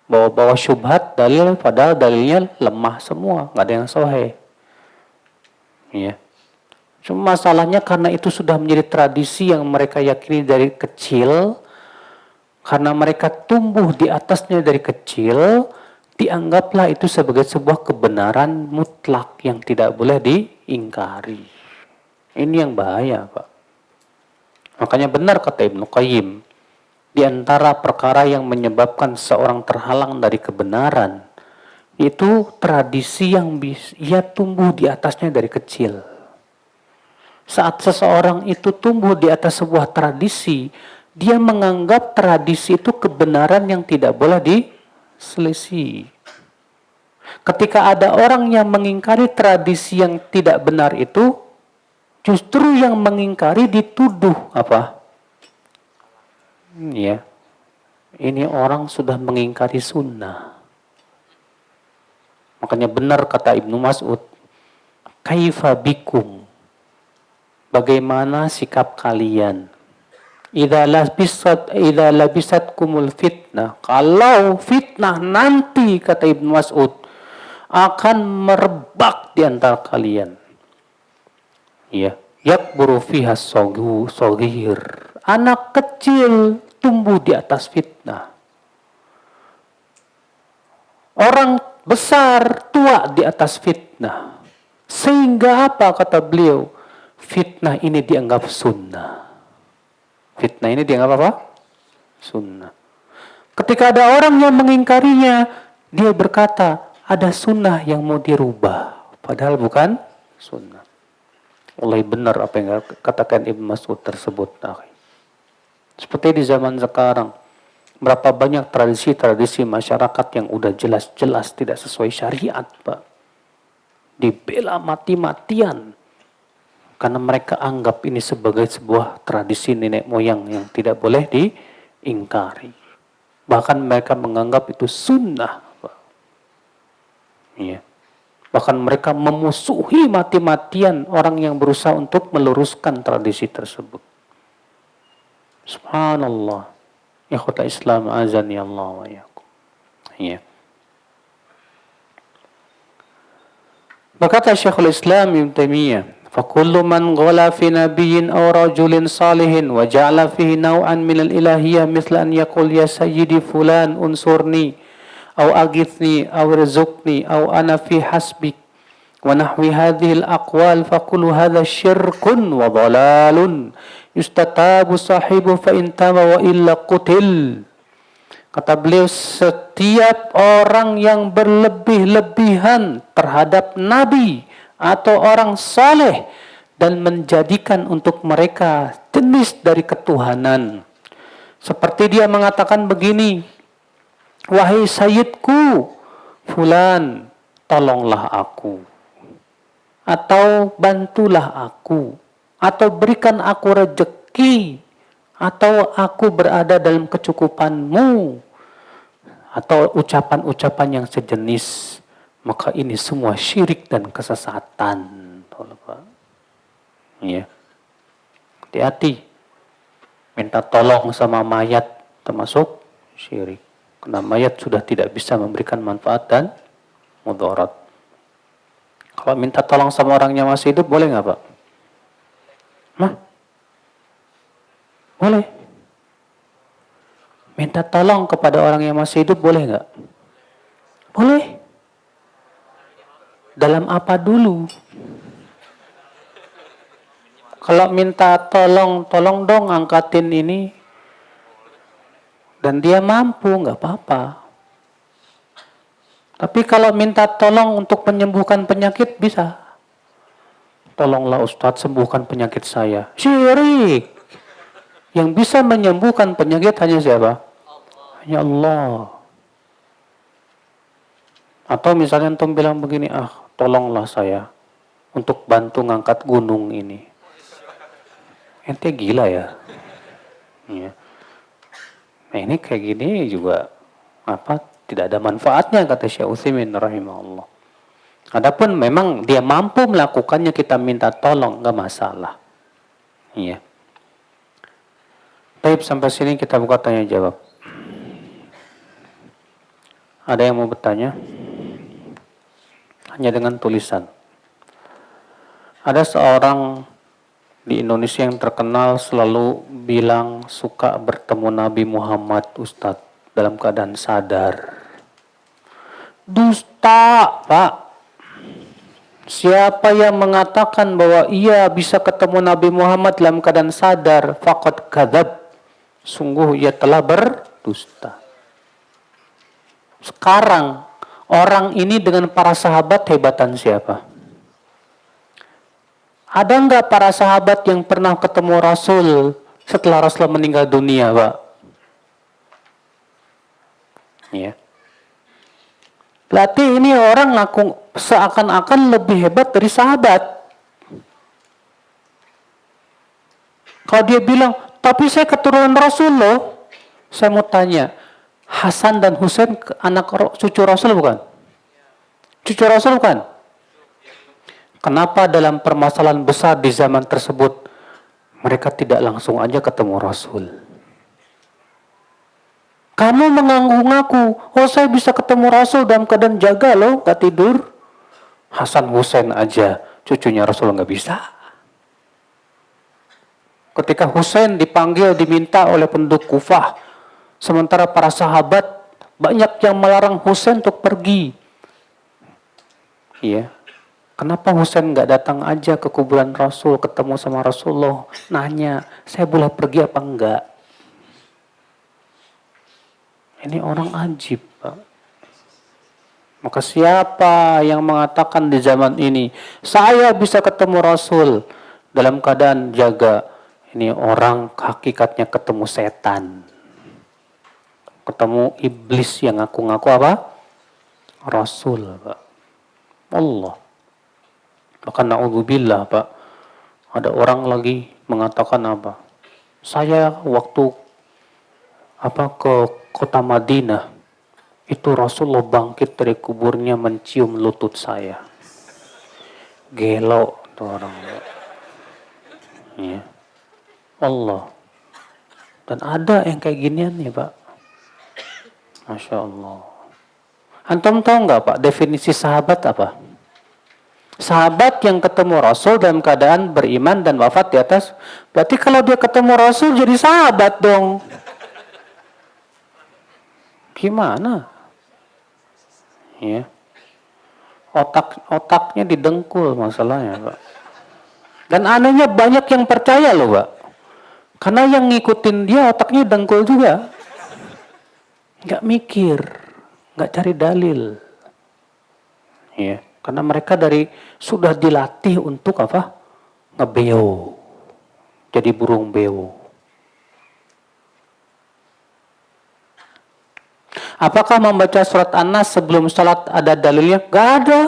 Bawa-bawa syubhat dalil, padahal dalilnya lemah semua, nggak ada yang sahih. Ya. Cuma masalahnya karena itu sudah menjadi tradisi yang mereka yakini dari kecil. Karena mereka tumbuh di atasnya dari kecil, dianggaplah itu sebagai sebuah kebenaran mutlak yang tidak boleh diingkari. Ini yang bahaya, Pak. Makanya benar kata Ibnu Qayyim, di antara perkara yang menyebabkan seorang terhalang dari kebenaran, itu tradisi yang ia tumbuh di atasnya dari kecil. Saat seseorang itu tumbuh di atas sebuah tradisi, dia menganggap tradisi itu kebenaran yang tidak boleh diselisih. Ketika ada orang yang mengingkari tradisi yang tidak benar itu, justru yang mengingkari dituduh apa? Ya, ini orang sudah mengingkari sunnah. Makanya benar kata Ibnu Mas'ud, kaifa bikum? Bagaimana sikap kalian? idza labisatkumul fitnah. Kalau fitnah nanti, kata Ibnu Mas'ud, akan merebak di antara kalian. Ya, yakburu fiha saghir. Anak kecil tumbuh di atas fitnah. Orang besar tua di atas fitnah. Sehingga apa, kata beliau? Fitnah ini dianggap sunnah. Fitnah ini dianggap apa? Sunnah. Ketika ada orang yang mengingkarinya, dia berkata, ada sunnah yang mau dirubah. Padahal bukan sunnah. Mulai benar apa yang katakan Ibnu Mas'ud tersebut. Seperti di zaman sekarang. Berapa banyak tradisi-tradisi masyarakat yang udah jelas-jelas tidak sesuai syariat, Pak. Dibela mati-matian. Karena mereka anggap ini sebagai sebuah tradisi nenek moyang yang tidak boleh diingkari. Bahkan mereka menganggap itu sunnah. Iya. Bahkan mereka memusuhi mati-matian orang yang berusaha untuk meluruskan tradisi tersebut. Subhanallah. Ikhwata Islam azani Allah wa yakum. Iya. Berkata Syekhul Islam Ibnu Taimiyah, فَكُلُّ مَنْ غَلَى فِي نَبِيٍّ أَوْ رَجُلٍ صَالِحٍ وَجَعَلَ فِيهِ نَوْعًا مِنَ الْإِلَهِيَّةِ مِثْلَ أَنْ يَقُولَ يَا سَيِّدِي فُلَانٌ أُنْصُرْنِي أَوْ أَغِثْنِي أَوْ ارْزُقْنِي أَوْ أَنَا فِي حَسْبِكَ وَنَحْوِ هَذِهِ الْأَقْوَالِ فَكُلُّ هَذَا شِرْكٌ وَضَلَالٌ يُسْتَتَابُ صَاحِبُهُ فَإِنْ تَابَ وَإِلَّا قُتِلَ. Kata beliau, setiap orang yang berlebih-lebihan terhadap Nabi atau orang saleh dan menjadikan untuk mereka jenis dari ketuhanan. Seperti dia mengatakan begini, wahai sayyidku, fulan, tolonglah aku. Atau bantulah aku. Atau berikan aku rezeki. Atau aku berada dalam kecukupanmu. Atau ucapan-ucapan yang sejenis. Maka ini semua syirik dan kesesatan. Ya. Hati-hati. Minta tolong sama mayat termasuk syirik. Karena mayat sudah tidak bisa memberikan manfaat dan mudarat. Kalau minta tolong sama orang yang masih hidup, boleh nggak, Pak? Hah? Boleh. Minta tolong kepada orang yang masih hidup, boleh nggak? Boleh. Dalam apa dulu? Kalau minta tolong dong angkatin ini, dan dia mampu, nggak apa-apa. Tapi kalau minta tolong untuk menyembuhkan penyakit, bisa. Tolonglah Ustadz, sembuhkan penyakit saya. Syirik. Yang bisa menyembuhkan penyakit hanya siapa? Hanya Allah. Atau misalnya antum bilang begini, tolonglah saya untuk bantu ngangkat gunung ini. Ente gila ya? Ya. Nah ini kayak gini juga tidak ada manfaatnya, kata Syekh Utsaimin rahimahullah. Adapun memang dia mampu melakukannya, kita minta tolong, nggak masalah. Iya. Baik, sampai sini kita buka tanya jawab. Ada yang mau bertanya? Hanya dengan tulisan. Ada seorang di Indonesia yang terkenal selalu bilang suka bertemu Nabi Muhammad, Ustadz, dalam keadaan sadar. Dusta, Pak. Siapa yang mengatakan bahwa ia bisa ketemu Nabi Muhammad dalam keadaan sadar, faqad kadzab. Sungguh ia telah berdusta. Sekarang orang ini dengan para sahabat hebatan siapa? Ada enggak para sahabat yang pernah ketemu Rasul setelah Rasul meninggal dunia, Pak? Ya. Berarti ini orang ngaku seakan-akan lebih hebat dari sahabat. Kalau dia bilang, tapi saya keturunan Rasul loh. Saya mau tanya, Hasan dan Husain anak cucu Rasul bukan? Cucu Rasul bukan? Kenapa dalam permasalahan besar di zaman tersebut Mereka tidak langsung aja ketemu Rasul. Kamu mengaku-ngaku, oh saya bisa ketemu Rasul dalam keadaan jaga loh, gak tidur. Hasan Hussein aja, cucunya Rasul gak bisa. Ketika Hussein dipanggil, diminta oleh penduduk Kufah, sementara para sahabat banyak yang melarang Hussein untuk pergi. Iya. Kenapa Hussein nggak datang aja ke kuburan Rasul, ketemu sama Rasulullah, nanya, saya boleh pergi apa enggak? Ini orang ajib, Pak. Maka siapa yang mengatakan di zaman ini, saya bisa ketemu Rasul dalam keadaan jaga, ini orang hakikatnya ketemu setan. Ketemu iblis yang ngaku-ngaku apa? Rasul, Pak. Allah. Maka na'udzubillah, Pak. Ada orang lagi mengatakan apa? Saya waktu ke kota Madinah, itu Rasulullah bangkit dari kuburnya mencium lutut saya. Gelo tuh orang. Ya. Allah. Dan ada yang kayak ginian nih, Pak. Masya Allah. Antum tahu nggak, Pak, definisi sahabat apa? Sahabat yang ketemu Rasul dalam keadaan beriman dan wafat di atas. Berarti kalau dia ketemu Rasul jadi sahabat dong. Gimana? Ya. Otaknya didengkul masalahnya, Pak. Dan anehnya banyak yang percaya loh, Pak. Karena yang ngikutin dia otaknya dengkul juga. Nggak mikir, nggak cari dalil. Ya. Karena mereka sudah dilatih untuk apa? Ngebeo. Jadi burung beo. Apakah membaca surat An-Nas sebelum salat ada dalilnya? Gak ada.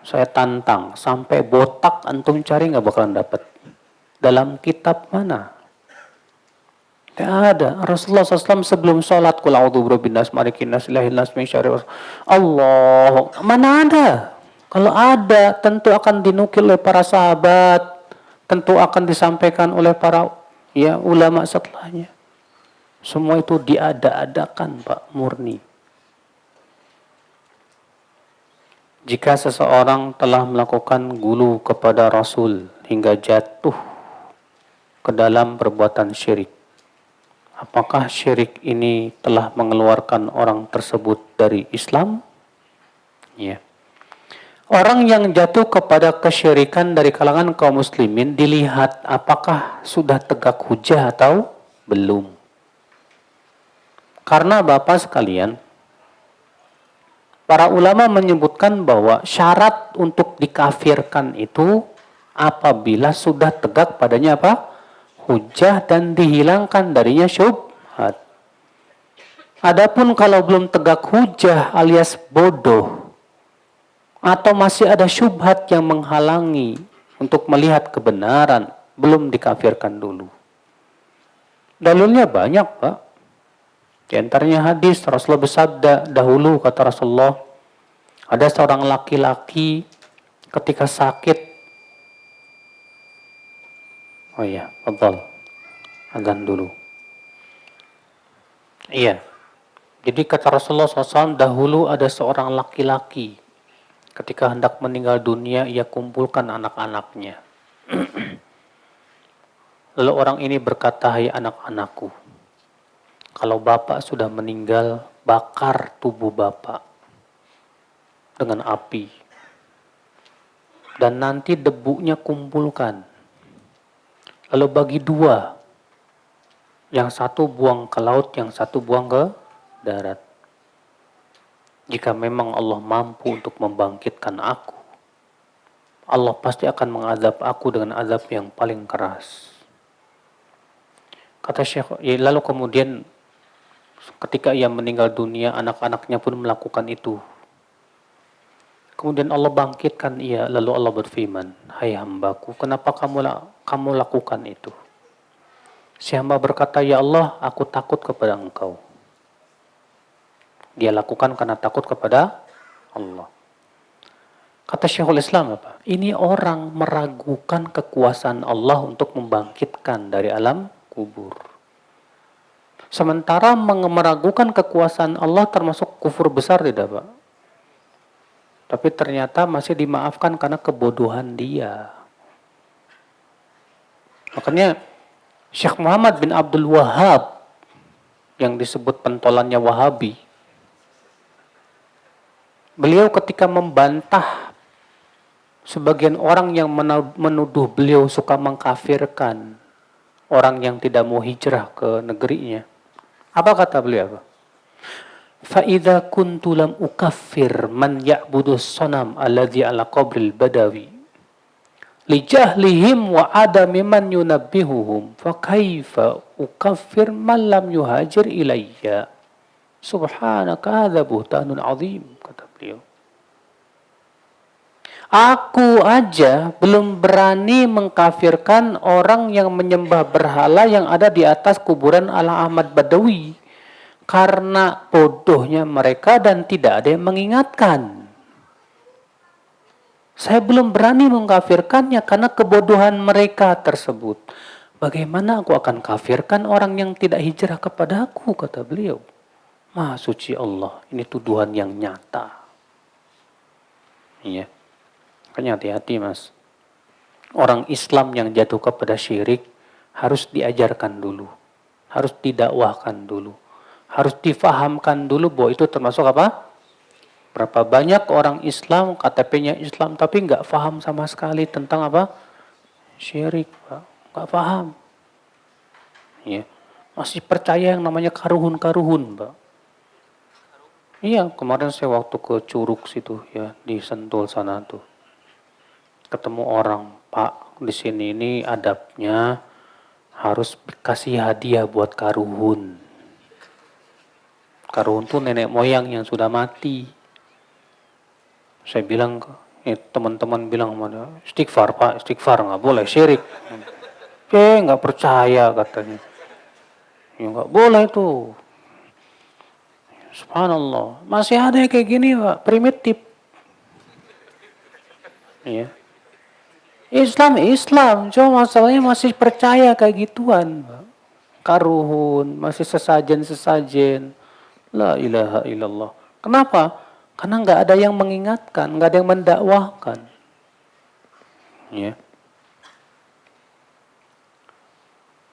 Saya tantang, sampai botak antum cari gak bakalan dapat. Dalam kitab mana? Gak ada. Rasulullah SAW sebelum salat, qul a'udzu birabbin nas, malikin nas, ilahil nas, min syarri Allah. Mana ada? Kalau ada, tentu akan dinukil oleh para sahabat, tentu akan disampaikan oleh para ulama setelahnya. Semua itu diada-adakan, Pak, murni. Jika seseorang telah melakukan gulu kepada Rasul hingga jatuh ke dalam perbuatan syirik, apakah syirik ini telah mengeluarkan orang tersebut dari Islam? Ya. Orang yang jatuh kepada kesyirikan dari kalangan kaum muslimin dilihat apakah sudah tegak hujah atau belum. Karena Bapak sekalian, para ulama menyebutkan bahwa syarat untuk dikafirkan itu apabila sudah tegak padanya apa? Hujah dan dihilangkan darinya syubhat. Adapun kalau belum tegak hujah alias bodoh atau masih ada syubhat yang menghalangi untuk melihat kebenaran, belum dikafirkan dulu. Dalilnya banyak, Pak. Di antaranya hadis Rasulullah bersabda, dahulu kata Rasulullah, ada seorang laki-laki ketika sakit. Oh iya, betul. Azan dulu. Iya. Jadi kata Rasulullah SAW, dahulu ada seorang laki-laki ketika hendak meninggal dunia, ia kumpulkan anak-anaknya. Lalu orang ini berkata, hai anak-anakku, kalau bapak sudah meninggal, bakar tubuh bapak dengan api. Dan nanti debunya kumpulkan. Lalu bagi dua. Yang satu buang ke laut, yang satu buang ke darat. Jika memang Allah mampu untuk membangkitkan aku, Allah pasti akan mengazab aku dengan azab yang paling keras. Kata Syekh, lalu kemudian ketika ia meninggal dunia, anak-anaknya pun melakukan itu. Kemudian Allah bangkitkan ia, lalu Allah berfirman, hai hambaku, kenapa kamu lakukan itu? Si hamba berkata, ya Allah, aku takut kepada Engkau. Dia lakukan karena takut kepada Allah. Kata Syekhul Islam apa? Ini orang meragukan kekuasaan Allah untuk membangkitkan dari alam kubur. Sementara meragukan kekuasaan Allah termasuk kufur besar tidak, Pak? Tapi ternyata masih dimaafkan karena kebodohan dia. Makanya Syekh Muhammad bin Abdul Wahab yang disebut pentolannya Wahabi, beliau ketika membantah sebagian orang yang menuduh beliau suka mengkafirkan orang yang tidak mau hijrah ke negerinya. Apa kata beliau? فَإِذَا كُنْتُ لَمْ أُكَفِّرْ مَنْ يَعْبُدُ الصَّنَمَ الَّذِي عَلَى قَبْرِ الْبَدَوِي لِجَهْلِهِمْ وَعَدَمِ مَنْ يُنَبِّهُهُمْ فَكَيْفَ أُكَفِّرْ مَنْ لَمْ يُهَاجِرْ إِلَيَّ سُبْحَانَكَ هَذَا بُهْتَانٌ عَظِيمٌ, kata beliau. Aku aja belum berani mengkafirkan orang yang menyembah berhala yang ada di atas kuburan Ala Ahmad Badawi. Karena bodohnya mereka dan tidak ada yang mengingatkan. Saya belum berani mengkafirkannya karena kebodohan mereka tersebut. Bagaimana aku akan kafirkan orang yang tidak hijrah kepada aku, kata beliau. Maha suci Allah, ini tuduhan yang nyata. Iya. Makanya hati-hati, Mas. Orang Islam yang jatuh kepada syirik harus diajarkan dulu. Harus didakwahkan dulu. Harus difahamkan dulu bahwa itu termasuk apa? Berapa banyak orang Islam, KTP-nya Islam, tapi nggak paham sama sekali tentang apa? Syirik, Pak. Nggak paham. Ya. Masih percaya yang namanya karuhun-karuhun, Pak. Iya, kemarin saya waktu ke Curug situ, ya, di Sentul sana tuh. Ketemu orang, Pak, di sini ini adabnya harus kasih hadiah buat karuhun. Karuhun tuh nenek moyang yang sudah mati. Saya bilang, teman-teman bilang, istighfar Pak, istighfar, nggak boleh syirik. Nggak percaya katanya. Ya nggak boleh tuh. Subhanallah, masih ada yang kayak gini Pak, primitif. Ya. Islam, cuma masalahnya masih percaya kayak gituan Pak. Karuhun, masih sesajen. La ilaha illallah. Kenapa? Karena nggak ada yang mengingatkan, nggak ada yang mendakwahkan. Ya.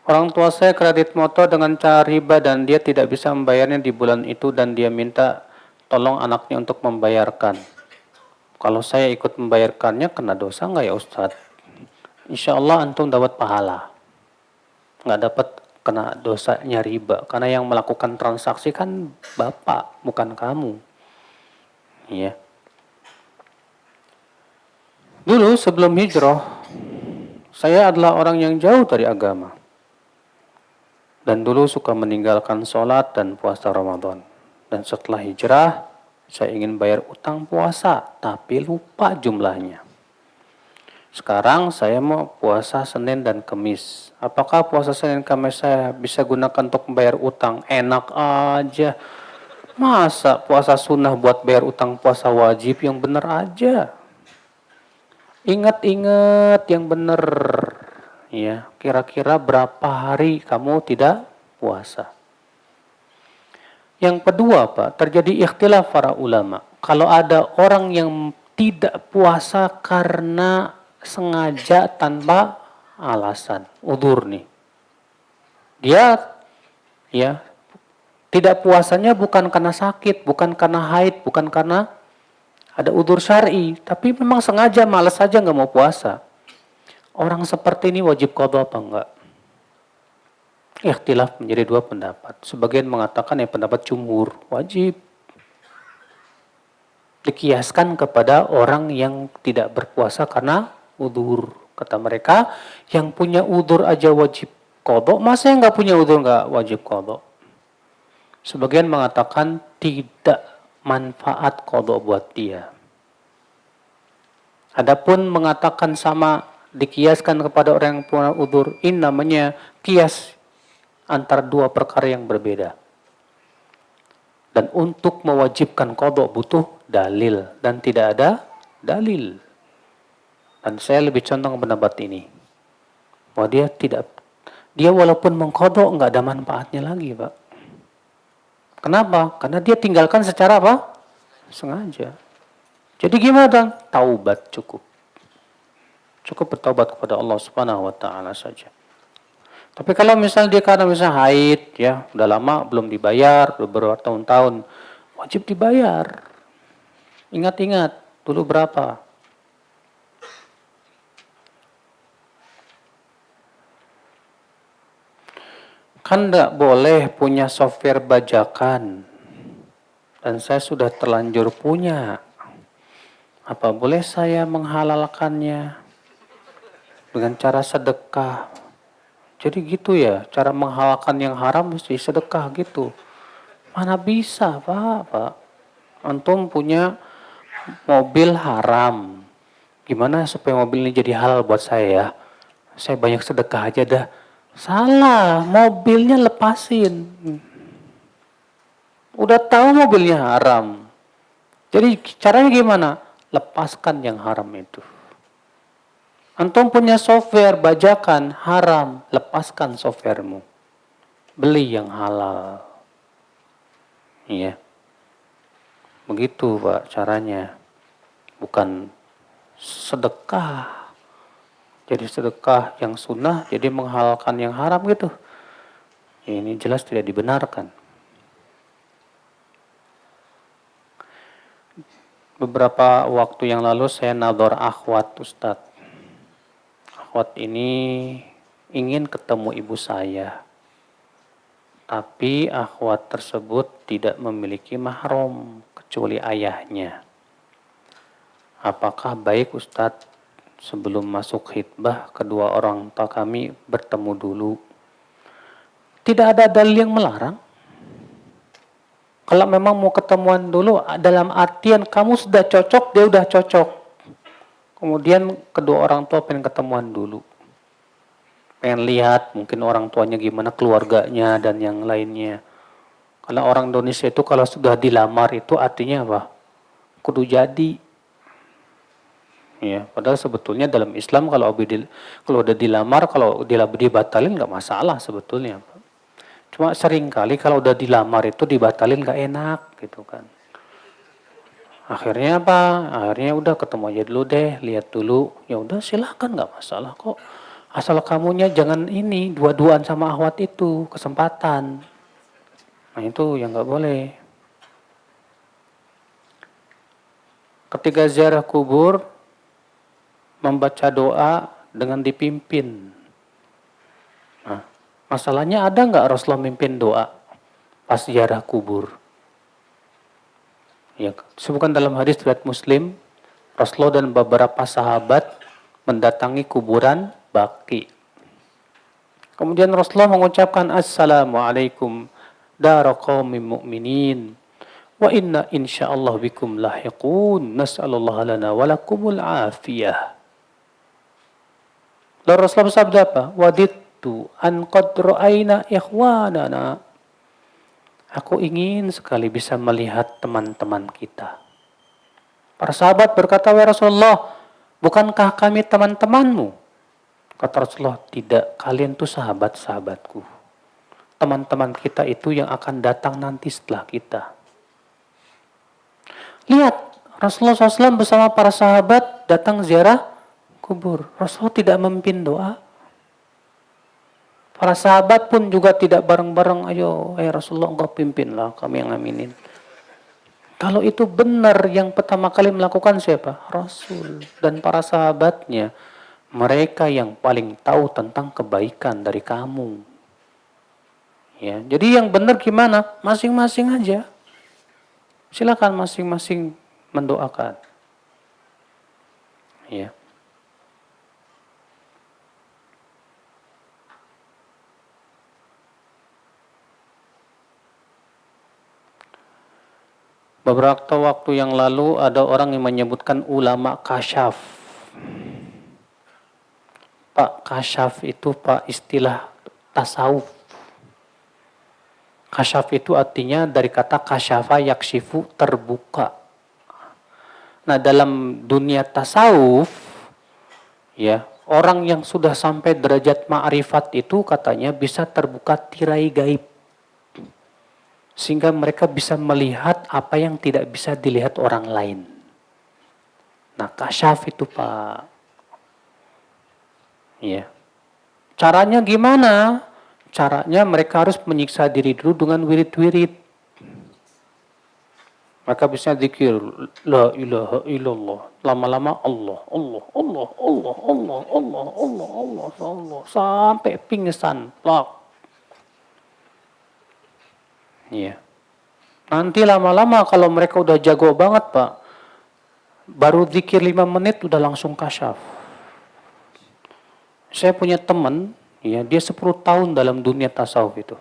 Orang tua saya kredit motor dengan cara riba dan dia tidak bisa membayarnya di bulan itu dan dia minta tolong anaknya untuk membayarkan. Kalau saya ikut membayarkannya kena dosa nggak ya Ustadz? Insya Allah antum dapat pahala. Nggak dapat kena dosanya riba. Karena yang melakukan transaksi kan bapak, bukan kamu. Ya. Dulu sebelum hijrah, saya adalah orang yang jauh dari agama. Dan dulu suka meninggalkan sholat dan puasa Ramadan. Dan setelah hijrah, saya ingin bayar utang puasa, tapi lupa jumlahnya. Sekarang saya mau puasa Senin dan Kamis. Apakah puasa Senin Kamis saya bisa gunakan untuk membayar utang? Enak aja. Masa puasa sunnah buat bayar utang puasa wajib, yang benar aja. Ingat-ingat yang benar. Ya, kira-kira berapa hari kamu tidak puasa? Yang kedua, Pak, terjadi ikhtilaf para ulama. Kalau ada orang yang tidak puasa karena sengaja tanpa alasan, udzur nih. Dia ya tidak puasanya bukan karena sakit, bukan karena haid, bukan karena ada udzur syar'i, tapi memang sengaja malas saja nggak mau puasa. Orang seperti ini wajib qadha apa enggak? Ikhtilaf menjadi dua pendapat. Sebagian mengatakan yang pendapat jumhur, wajib. Dikiaskan kepada orang yang tidak berpuasa karena udzur. Kata mereka, yang punya udzur aja wajib qadha, masa yang nggak punya udzur nggak wajib qadha? Sebagian mengatakan tidak manfaat qadha buat dia. Adapun mengatakan sama dikiaskan kepada orang yang punya udzur, ini namanya kias antara dua perkara yang berbeda. Dan untuk mewajibkan qadha butuh dalil dan tidak ada dalil. Dan saya lebih condong ke pendapat ini. Bahwa dia walaupun mengkodok nggak ada manfaatnya lagi, Pak. Kenapa? Karena dia tinggalkan secara apa? Sengaja. Jadi gimana? Taubat cukup. Cukup bertaubat kepada Allah Subhanahu wa taala saja. Tapi kalau misalnya dia karena misalnya haid, ya, udah lama belum dibayar, beberapa tahun-tahun, wajib dibayar. Ingat-ingat, dulu berapa? Kan enggak boleh punya software bajakan. Dan saya sudah terlanjur punya. Apa boleh saya menghalalkannya dengan cara sedekah? Jadi gitu ya, cara menghalalkan yang haram mesti sedekah gitu. Mana bisa, Pak? Antum punya mobil haram. Gimana supaya mobil ini jadi halal buat saya ya? Saya banyak sedekah aja dah. Salah, mobilnya lepasin. Udah tahu mobilnya haram. Jadi caranya gimana? Lepaskan yang haram itu. Antum punya software bajakan haram, lepaskan softwaremu. Beli yang halal. Iya. Begitu, Pak, caranya. Bukan sedekah. Jadi sedekah yang sunnah, jadi menghalalkan yang haram gitu. Ini jelas tidak dibenarkan. Beberapa waktu yang lalu saya nador akhwat, Ustadz. Akhwat ini ingin ketemu ibu saya. Tapi akhwat tersebut tidak memiliki mahram kecuali ayahnya. Apakah baik Ustadz sebelum masuk khitbah kedua orang tua kami bertemu dulu? Tidak ada dalil yang melarang. Kalau memang mau ketemuan dulu dalam artian kamu sudah cocok, dia udah cocok. Kemudian kedua orang tua pengen ketemuan dulu. Pengen lihat mungkin orang tuanya gimana, keluarganya dan yang lainnya. Karena orang Indonesia itu kalau sudah dilamar itu artinya apa? Kudu jadi. Ya, padahal sebetulnya dalam Islam kalau udah dilamar, kalau dibatalin nggak masalah sebetulnya. Cuma sering kali kalau udah dilamar itu dibatalin nggak enak gitu kan. Akhirnya apa? Akhirnya udah ketemu aja dulu deh, lihat dulu. Ya udah silahkan nggak masalah kok. Asal kamunya jangan ini dua-duaan sama akhwat itu kesempatan. Nah itu yang nggak boleh. Ketika ziarah kubur membaca doa dengan dipimpin. Nah, masalahnya ada nggak Rasulullah mimpin doa pas ziarah kubur? Ya, disebutkan dalam hadis riwayat Muslim, Rasulullah dan beberapa sahabat mendatangi kuburan Baqi. Kemudian Rasulullah mengucapkan Assalamualaikum dara qaumin mu'minin wa inna insyaallah bikum lahiqun nas'alullah lana wa lakumul afiyah. Lalu Rasulullah bersabda apa? Wadittu an qad ra'ayna ikhwanana. Aku ingin sekali bisa melihat teman-teman kita. Para sahabat berkata, "Ya Rasulullah, bukankah kami teman-temanmu?" Kata Rasulullah, "Tidak, kalian tuh sahabat-sahabatku. Teman-teman kita itu yang akan datang nanti setelah kita." Lihat, Rasulullah SAW bersama para sahabat datang ziarah kubur. Rasulullah tidak memimpin doa. Para sahabat pun juga tidak bareng-bareng, ayo Rasulullah engkau pimpinlah, kami yang aminin. Kalau itu benar, yang pertama kali melakukan siapa? Rasul dan para sahabatnya. Mereka yang paling tahu tentang kebaikan dari kamu. Ya, jadi yang benar gimana? Masing-masing aja. Silakan masing-masing mendoakan. Ya. Beberapa waktu yang lalu ada orang yang menyebutkan ulama kasyaf. Pak, kasyaf itu Pak istilah tasawuf. Kasyaf itu artinya dari kata kasyafa yakshifu, terbuka. Nah, dalam dunia tasawuf, ya, orang yang sudah sampai derajat ma'rifat itu katanya bisa terbuka tirai gaib. Sehingga mereka bisa melihat apa yang tidak bisa dilihat orang lain. Nah, kasyaf itu, Pak. Ya. Caranya gimana? Caranya mereka harus menyiksa diri dulu dengan wirid-wirid. Maka bisa zikir la ilaha illallah. Lama-lama Allah, Allah, Allah, Allah, Allah, Allah, Allah, Allah, Allah, sampai pingsan. Iya. Nanti lama-lama kalau mereka udah jago banget, Pak, baru zikir 5 menit udah langsung kasyaf. Saya punya teman, ya, dia 10 tahun dalam dunia tasawuf itu.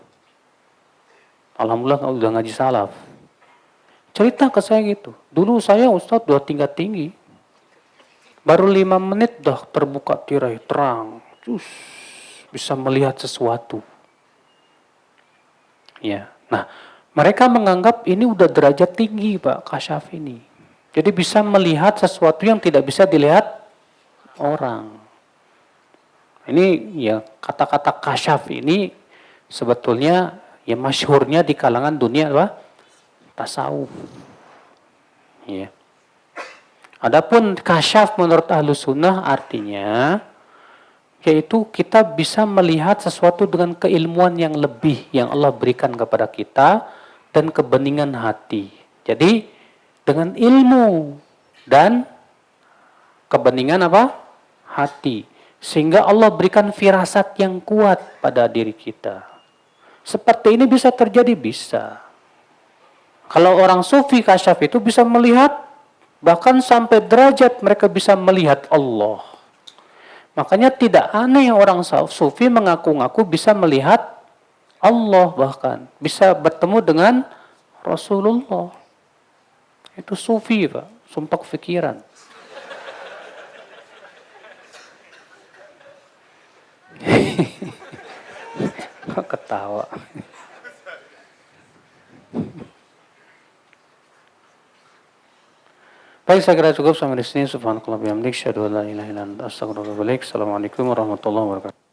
Alhamdulillah udah ngaji salaf. Cerita ke saya gitu. Dulu saya Ustadz udah tingkat tinggi. Baru 5 menit dah terbuka tirai terang. Bisa melihat sesuatu. Ya. Nah, mereka menganggap ini udah derajat tinggi, Pak, kasyaf ini. Jadi bisa melihat sesuatu yang tidak bisa dilihat orang. Ini ya kata-kata kasyaf ini sebetulnya ya masyhurnya di kalangan dunia apa? Tasawuf. Ya. Adapun kasyaf menurut Ahlus Sunnah artinya yaitu kita bisa melihat sesuatu dengan keilmuan yang lebih yang Allah berikan kepada kita dan kebeningan hati. Jadi dengan ilmu dan kebeningan apa? Hati. Sehingga Allah berikan firasat yang kuat pada diri kita. Seperti ini bisa terjadi? Bisa. Kalau orang sufi kasyaf itu bisa melihat, bahkan sampai derajat mereka bisa melihat Allah. Makanya tidak aneh orang sufi mengaku-ngaku bisa melihat Allah, bahkan bisa bertemu dengan Rasulullah. Itu sufi, Pak. Sumpah kefikiran. Kok ketawa? Baik, saya kira cukup sampai di sini. Subhanakallah bihamdik, syahadu an la ilaha illa anta, astaghfiruka wa atubu ilaik. Assalamualaikum warahmatullahi wabarakatuh.